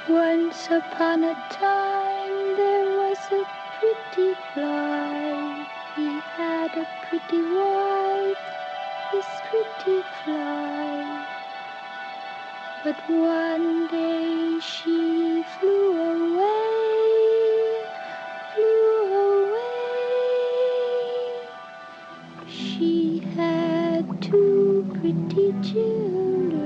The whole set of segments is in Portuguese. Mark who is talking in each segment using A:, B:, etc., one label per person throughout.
A: Once upon a time there was a pretty fly. He had a pretty wife, this pretty fly. But one day she flew away, flew away. She had two pretty children,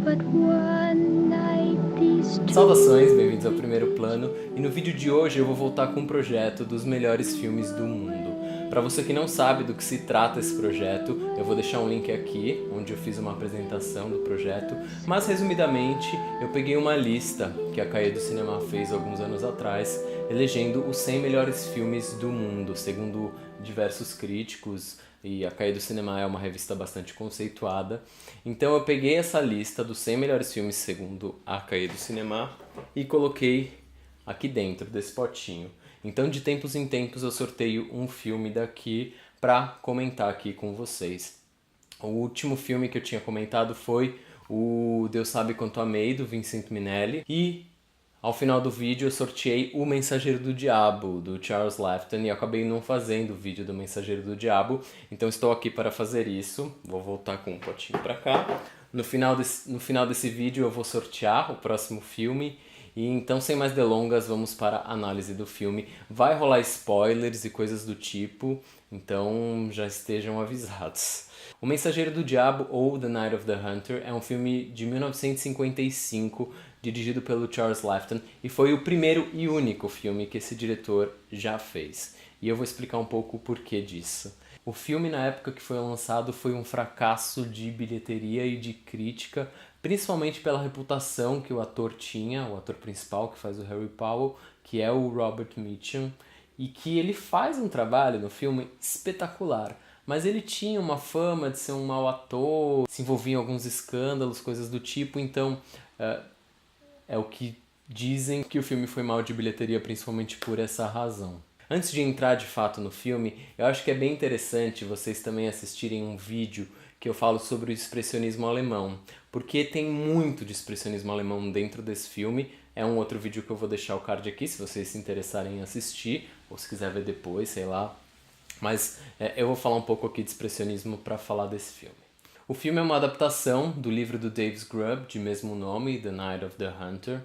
A: but one night these two...
B: Saudações, bem-vindos ao Primeiro Plano, e no vídeo de hoje eu vou voltar com um projeto dos melhores filmes do mundo. Para você que não sabe do que se trata esse projeto, eu vou deixar um link aqui, onde eu fiz uma apresentação do projeto, mas resumidamente eu peguei uma lista que a Cahiers du Cinéma fez alguns anos atrás, elegendo os 100 melhores filmes do mundo, segundo diversos críticos, e a Cahiers du Cinéma é uma revista bastante conceituada. Então eu peguei essa lista dos 100 melhores filmes segundo a Cahiers du Cinéma e coloquei aqui dentro desse potinho. Então de tempos em tempos eu sorteio um filme daqui para comentar aqui com vocês. O último filme que eu tinha comentado foi o Deus Sabe Quanto Amei, do Vincent Minnelli, e ao final do vídeo eu sorteei O Mensageiro do Diabo, do Charles Laughton, e eu acabei não fazendo o vídeo do Mensageiro do Diabo, então estou aqui para fazer isso. Vou voltar com um potinho para cá. No final desse vídeo eu vou sortear o próximo filme, e então sem mais delongas vamos para a análise do filme. Vai rolar spoilers e coisas do tipo, então já estejam avisados. O Mensageiro do Diabo, ou The Night of the Hunter, é um filme de 1955, dirigido pelo Charles Laughton, e foi o primeiro e único filme que esse diretor já fez. E eu vou explicar um pouco o porquê disso. O filme, na época que foi lançado, foi um fracasso de bilheteria e de crítica, principalmente pela reputação que o ator tinha, o ator principal que faz o Harry Powell, que é o Robert Mitchum, e que ele faz um trabalho no filme espetacular. Mas ele tinha uma fama de ser um mau ator, se envolvia em alguns escândalos, coisas do tipo, então é o que dizem que o filme foi mal de bilheteria principalmente por essa razão. Antes de entrar de fato no filme, eu acho que é bem interessante vocês também assistirem um vídeo que eu falo sobre o expressionismo alemão, porque tem muito de expressionismo alemão dentro desse filme. É um outro vídeo que eu vou deixar o card aqui, se vocês se interessarem em assistir, ou se quiser ver depois, sei lá. Mas eu vou falar um pouco aqui de expressionismo para falar desse filme. O filme é uma adaptação do livro do Davis Grubb, de mesmo nome, The Night of the Hunter,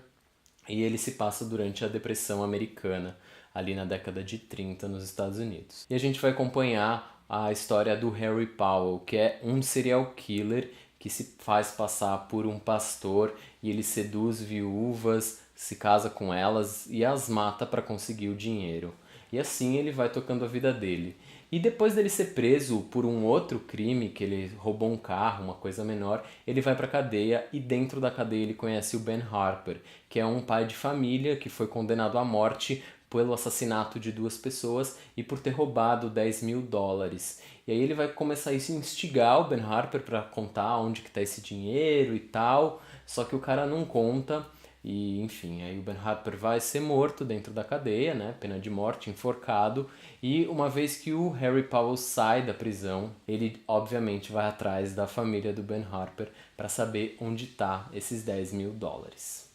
B: e ele se passa durante a Depressão Americana, ali na década de 30 nos Estados Unidos. E a gente vai acompanhar a história do Harry Powell, que é um serial killer que se faz passar por um pastor e ele seduz viúvas, se casa com elas e as mata para conseguir o dinheiro. E assim ele vai tocando a vida dele. E depois dele ser preso por um outro crime, que ele roubou um carro, uma coisa menor, ele vai pra cadeia e dentro da cadeia ele conhece o Ben Harper, que é um pai de família que foi condenado à morte pelo assassinato de 2 pessoas e por ter roubado US$ 10.000. E aí ele vai começar a instigar o Ben Harper para contar onde que tá esse dinheiro e tal, só que o cara não conta. E, enfim, aí o Ben Harper vai ser morto dentro da cadeia, né? Pena de morte, enforcado. E uma vez que o Harry Powell sai da prisão, ele obviamente vai atrás da família do Ben Harper para saber onde tá esses US$ 10.000.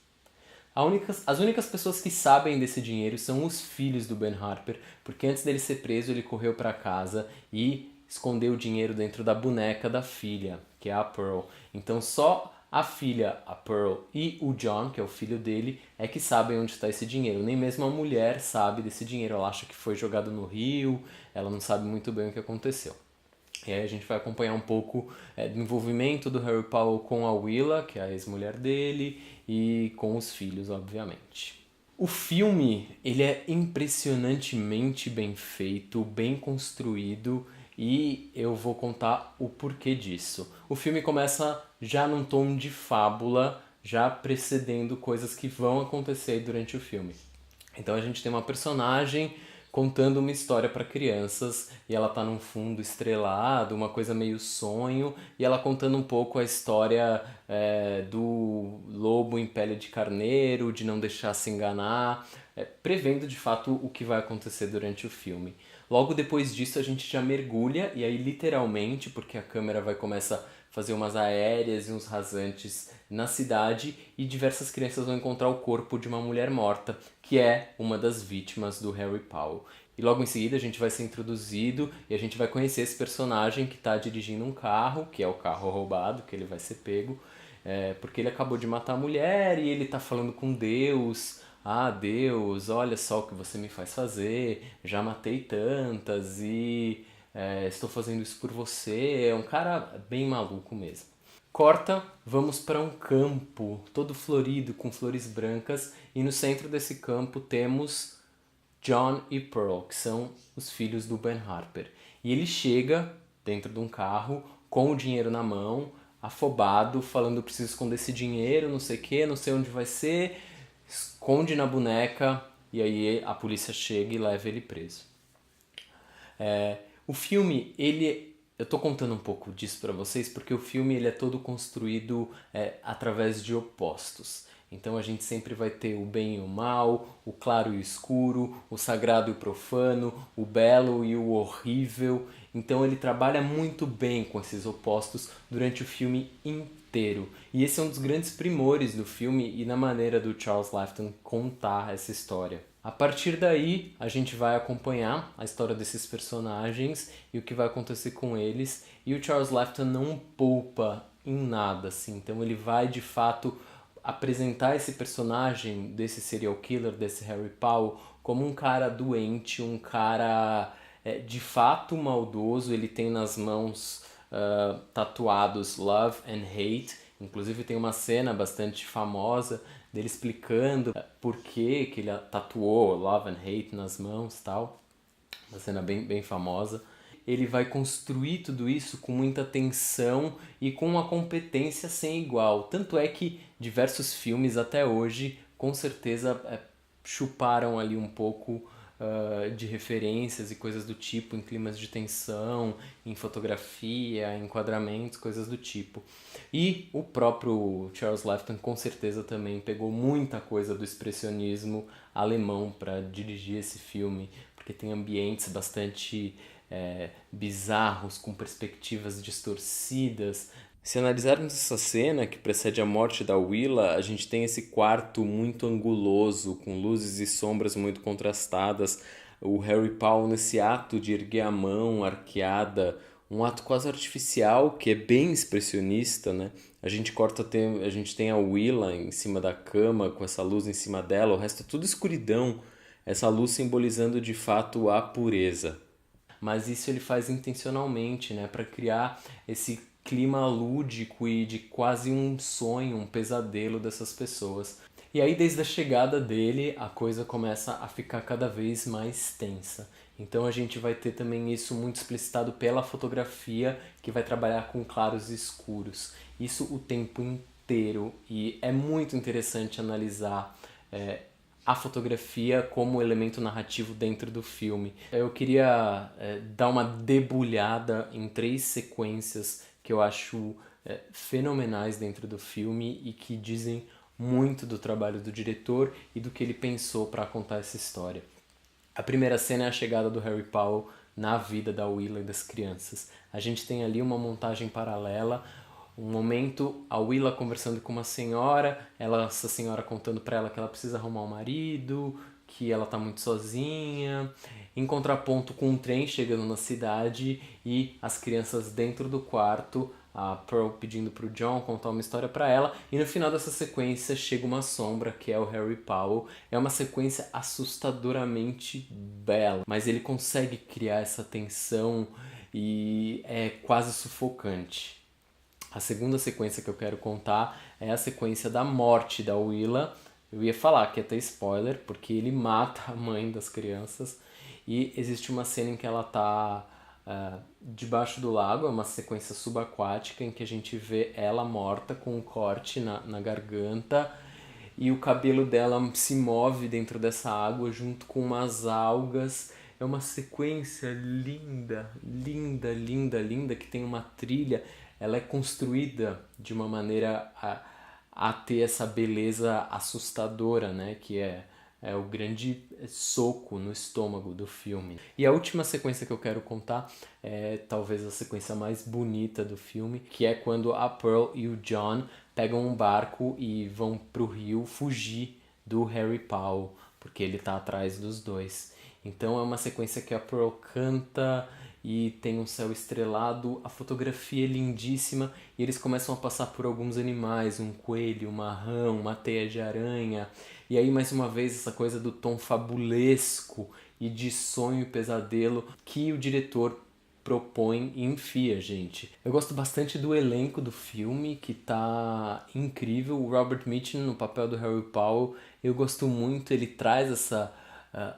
B: As únicas pessoas que sabem desse dinheiro são os filhos do Ben Harper, porque antes dele ser preso ele correu para casa e escondeu o dinheiro dentro da boneca da filha, que é a Pearl. Então só a filha, a Pearl, e o John, que é o filho dele, é que sabem onde está esse dinheiro. Nem mesmo a mulher sabe desse dinheiro. Ela acha que foi jogado no rio, ela não sabe muito bem o que aconteceu. E aí a gente vai acompanhar um pouco do envolvimento do Harry Powell com a Willa, que é a ex-mulher dele, e com os filhos, obviamente. O filme, ele é impressionantemente bem feito, bem construído, e eu vou contar o porquê disso. O filme começa já num tom de fábula, já precedendo coisas que vão acontecer durante o filme. Então a gente tem uma personagem contando uma história para crianças e ela tá num fundo estrelado, uma coisa meio sonho, e ela contando um pouco a história do lobo em pele de carneiro, de não deixar se enganar, prevendo de fato o que vai acontecer durante o filme. Logo depois disso a gente já mergulha, e aí literalmente, porque a câmera vai começar a fazer umas aéreas e uns rasantes na cidade, e diversas crianças vão encontrar o corpo de uma mulher morta, que é uma das vítimas do Harry Powell. E logo em seguida a gente vai ser introduzido e a gente vai conhecer esse personagem que está dirigindo um carro, que é o carro roubado, que ele vai ser pego, porque ele acabou de matar a mulher e ele está falando com Deus. Ah, Deus, olha só o que você me faz fazer, já matei tantas e estou fazendo isso por você. É um cara bem maluco mesmo. Corta, vamos para um campo todo florido com flores brancas e no centro desse campo temos John e Pearl, que são os filhos do Ben Harper. E ele chega dentro de um carro com o dinheiro na mão, afobado, falando: preciso esconder esse dinheiro, não sei o que, não sei onde vai ser. Esconde na boneca e aí a polícia chega e leva ele preso. O filme, eu tô contando um pouco disso pra vocês porque o filme ele é todo construído através de opostos. Então a gente sempre vai ter o bem e o mal, o claro e o escuro, o sagrado e o profano, o belo e o horrível. Então ele trabalha muito bem com esses opostos durante o filme inteiro. E esse é um dos grandes primores do filme e na maneira do Charles Laughton contar essa história. A partir daí, a gente vai acompanhar a história desses personagens e o que vai acontecer com eles. E o Charles Laughton não poupa em nada, assim. Então ele vai, de fato, apresentar esse personagem desse serial killer, desse Harry Powell, como um cara doente, um cara de fato maldoso. Ele tem nas mãos tatuados Love and Hate. Inclusive tem uma cena bastante famosa dele explicando por que ele tatuou Love and Hate nas mãos e tal. Uma cena bem famosa. Ele vai construir tudo isso com muita tensão e com uma competência sem igual. Tanto é que diversos filmes até hoje, com certeza, chuparam ali um pouco de referências e coisas do tipo, em climas de tensão, em fotografia, enquadramentos, coisas do tipo. E o próprio Charles Laughton com certeza também pegou muita coisa do expressionismo alemão para dirigir esse filme, porque tem ambientes bastante bizarros, com perspectivas distorcidas. Se analisarmos essa cena que precede a morte da Willa, a gente tem esse quarto muito anguloso, com luzes e sombras muito contrastadas. O Harry Powell nesse ato de erguer a mão arqueada, um ato quase artificial, que é bem expressionista, né? A gente tem a Willa em cima da cama, com essa luz em cima dela, o resto é tudo escuridão, essa luz simbolizando de fato a pureza. Mas isso ele faz intencionalmente, né, para criar esse clima lúdico e de quase um sonho, um pesadelo dessas pessoas. E aí, desde a chegada dele, a coisa começa a ficar cada vez mais tensa. Então a gente vai ter também isso muito explicitado pela fotografia, que vai trabalhar com claros e escuros. Isso o tempo inteiro. E é muito interessante analisar a fotografia como elemento narrativo dentro do filme. Eu queria dar uma debulhada em 3 sequências que eu acho fenomenais dentro do filme e que dizem muito do trabalho do diretor e do que ele pensou para contar essa história. A primeira cena é a chegada do Harry Powell na vida da Willa e das crianças. A gente tem ali uma montagem paralela, um momento a Willa conversando com uma senhora, essa senhora contando para ela que ela precisa arrumar um marido, que ela tá muito sozinha, em contraponto com um trem chegando na cidade e as crianças dentro do quarto, a Pearl pedindo pro John contar uma história para ela, e no final dessa sequência chega uma sombra que é o Harry Powell. É uma sequência assustadoramente bela, mas ele consegue criar essa tensão e é quase sufocante. A segunda sequência que eu quero contar é a sequência da morte da Willa. Eu ia falar que ia ter spoiler, porque ele mata a mãe das crianças. E existe uma cena em que ela tá debaixo do lago, é uma sequência subaquática em que a gente vê ela morta com um corte na garganta. E o cabelo dela se move dentro dessa água junto com umas algas. É uma sequência linda, linda, linda, linda, que tem uma trilha. Ela é construída de uma maneira a ter essa beleza assustadora, né? Que é é o grande soco no estômago do filme. E a última sequência que eu quero contar é talvez a sequência mais bonita do filme, que é quando a Pearl e o John pegam um barco e vão pro rio fugir do Harry Powell, porque ele tá atrás dos dois. Então é uma sequência que a Pearl canta e tem um céu estrelado, a fotografia é lindíssima e eles começam a passar por alguns animais, um coelho, uma rã, uma teia de aranha. E aí mais uma vez essa coisa do tom fabulesco e de sonho e pesadelo que o diretor propõe e enfia, gente. Eu gosto bastante do elenco do filme, que tá incrível. O Robert Mitchum no papel do Harry Powell, eu gosto muito, ele traz essa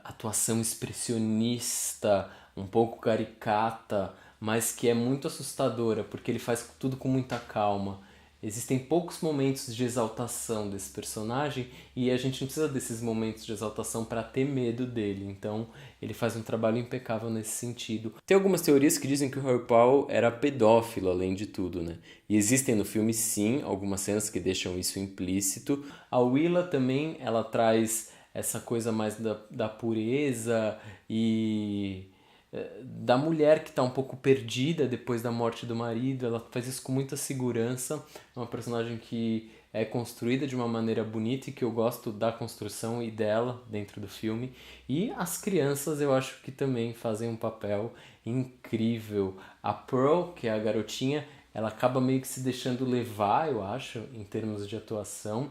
B: atuação expressionista, um pouco caricata, mas que é muito assustadora, porque ele faz tudo com muita calma. Existem poucos momentos de exaltação desse personagem e a gente não precisa desses momentos de exaltação para ter medo dele. Então ele faz um trabalho impecável nesse sentido. Tem algumas teorias que dizem que o Harry Powell era pedófilo, além de tudo, né? E existem no filme, sim, algumas cenas que deixam isso implícito. A Willa também, ela traz essa coisa mais da pureza e da mulher que está um pouco perdida depois da morte do marido. Ela faz isso com muita segurança. É uma personagem que é construída de uma maneira bonita e que eu gosto da construção e dela dentro do filme. E as crianças eu acho que também fazem um papel incrível. A Pearl, que é a garotinha, ela acaba meio que se deixando levar, eu acho, em termos de atuação.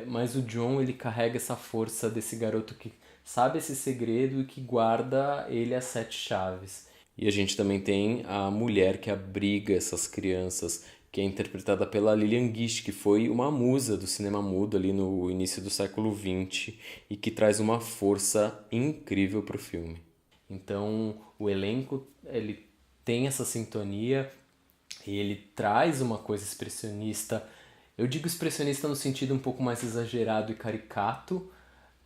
B: Mas o John, ele carrega essa força desse garoto que sabe esse segredo e que guarda ele as sete chaves. E a gente também tem a mulher que abriga essas crianças, que é interpretada pela Lillian Gish, que foi uma musa do cinema mudo ali no início do século XX e que traz uma força incrível para o filme. Então, o elenco, ele tem essa sintonia e ele traz uma coisa expressionista. Eu digo expressionista no sentido um pouco mais exagerado e caricato,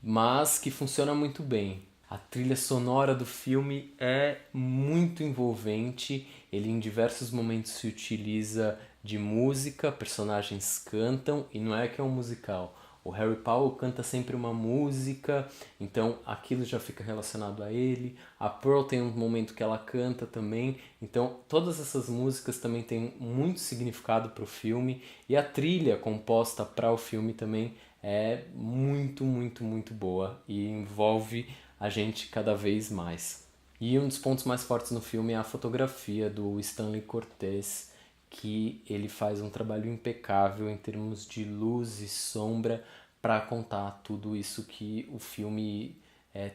B: mas que funciona muito bem. A trilha sonora do filme é muito envolvente, ele em diversos momentos se utiliza de música, personagens cantam, e não é que é um musical. O Harry Powell canta sempre uma música, então aquilo já fica relacionado a ele. A Pearl tem um momento que ela canta também, então todas essas músicas também têm muito significado para o filme, e a trilha composta para o filme também é muito, muito, muito boa e envolve a gente cada vez mais. E um dos pontos mais fortes no filme é a fotografia do Stanley Cortez, que ele faz um trabalho impecável em termos de luz e sombra para contar tudo isso que o filme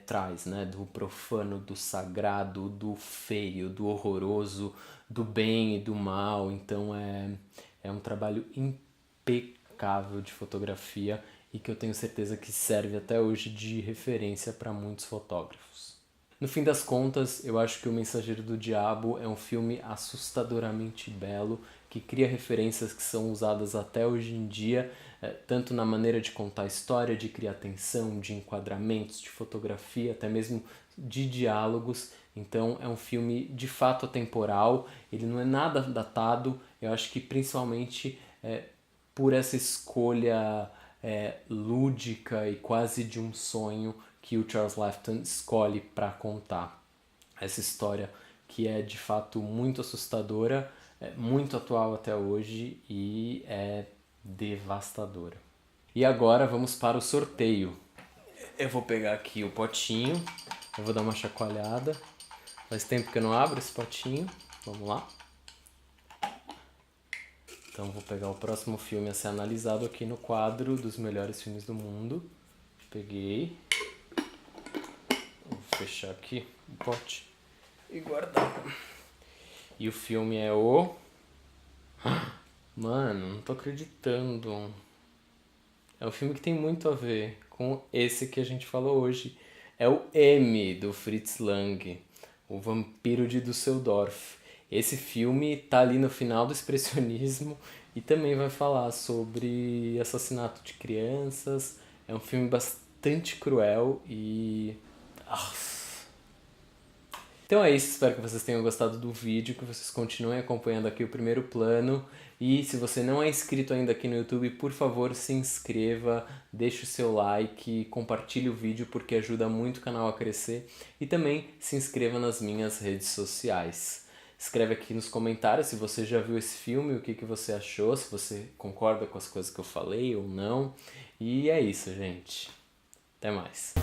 B: traz, né? Do profano, do sagrado, do feio, do horroroso, do bem e do mal. Então é um trabalho impecável de fotografia e que eu tenho certeza que serve até hoje de referência para muitos fotógrafos. No fim das contas, eu acho que O Mensageiro do Diabo é um filme assustadoramente belo, que cria referências que são usadas até hoje em dia, tanto na maneira de contar a história, de criar tensão, de enquadramentos, de fotografia, até mesmo de diálogos. Então é um filme de fato atemporal, ele não é nada datado, eu acho que principalmente por essa escolha lúdica e quase de um sonho que o Charles Laughton escolhe para contar. Essa história que é de fato muito assustadora, muito atual até hoje e é devastadora. E agora vamos para o sorteio. Eu vou pegar aqui o potinho, eu vou dar uma chacoalhada. Faz tempo que eu não abro esse potinho. Vamos lá. Então vou pegar o próximo filme a ser analisado aqui no quadro dos melhores filmes do mundo. Peguei. Vou fechar aqui o pote e guardar. E o filme é o... Mano, não tô acreditando. É um filme que tem muito a ver com esse que a gente falou hoje. É o M, do Fritz Lang, O Vampiro de Düsseldorf. Esse filme tá ali no final do expressionismo e também vai falar sobre assassinato de crianças. É um filme bastante cruel e... Então é isso, espero que vocês tenham gostado do vídeo, que vocês continuem acompanhando aqui o primeiro plano E se você não é inscrito ainda aqui no YouTube, por favor, se inscreva, deixe o seu like, compartilhe o vídeo porque ajuda muito o canal a crescer. E também se inscreva nas minhas redes sociais. Escreve aqui nos comentários se você já viu esse filme, o que você achou, se você concorda com as coisas que eu falei ou não. E é isso, gente. Até mais.